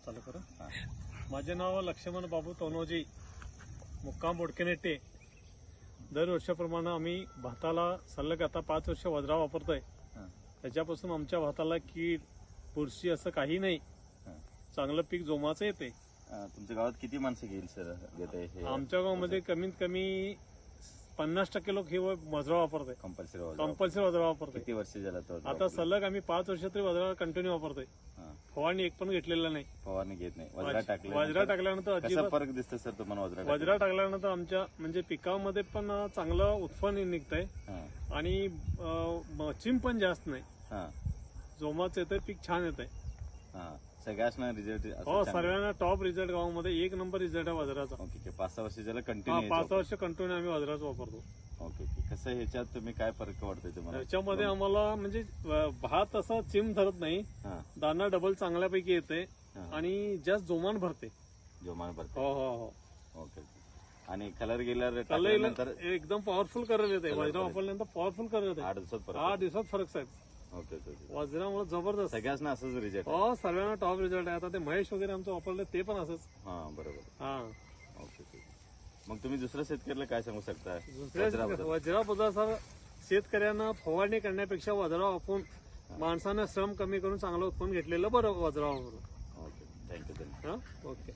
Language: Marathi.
चालू करू. माझे नाव लक्ष्मण बाबू तोनोजी, मुक्काम बोडकेनेटे. दरवर्षाप्रमाणे आम्ही भाताला सलग आता 5 वर्ष वज्रा वापरतोय. त्याच्यापासून आमच्या भाताला कीड बुरशी असं काही नाही. चांगलं पीक जोमाचं येते. तुमच्या गावात किती माणसं घेईल सर घेते? आमच्या गावामध्ये कमीत कमी 50% लोक हे वज्रा वापरतोय. कंपल्सरी वज्रा वापरतोय. किती वर्ष झाला तो? आता सलग आम्ही 5 वर्ष तरी वज्रा कंटिन्यू वापरतोय. फवारणी एक पण घेतलेला नाही. फवारणी घेत नाही. वज्रा टाकल्यानंतर कसा फरक दिसतो सर तुम्हाला? वज्रा टाकल्यानंतर आमच्या म्हणजे पिकामध्ये पण चांगलं उत्पन्न निघतंय आणि चिम पण जास्त नाही. जोमाच येतंय, पीक छान येतंय. सगळ्यांना रिझल्ट? हो, सर्वांना टॉप रिझल्ट. गावामध्ये 1 नंबर रिझल्ट आहे वज्राचा. ओके. 5-6 वर्ष झालं कंटिन्यू? 5 वर्ष कंटिन्यू आम्ही वज्राच वापरतो. ओके. कसं ह्याच्यात तुम्ही काय फरक वाटतोय तुम्हाला? ह्याच्यामध्ये आम्हाला म्हणजे भात असा चिम धरत नाही, दाना डबल चांगल्यापैकी येते आणि जास्त जोमान भरते. हो हो हो. ओके. आणि कलर गेल्यावर एकदम पॉवरफुल कलर येते. वज्रा वापरल्यानंतर पॉवरफुल कलर येते. 8 दिवसात फरक साहेब. ओके. वज्रामुळे जबरदस्त. सगळ्यांना असंच रिझल्ट? हो, सर्वांना टॉप रिझल्ट आहे. आता ते महेश वगैरे आमचं वापरलं ते पण असंच. बरोबर. ओके. मग तुम्ही दुसऱ्या शेतकऱ्याला काय सांगू शकता? वज्राबद्दल सर, शेतकऱ्यांना फवारणी करण्यापेक्षा वज्रा वापरून माणसानं श्रम कमी करून चांगलं उत्पन्न घेतलेलं बरं वज्रा वापरून. ओके. थँक्यू. ओके.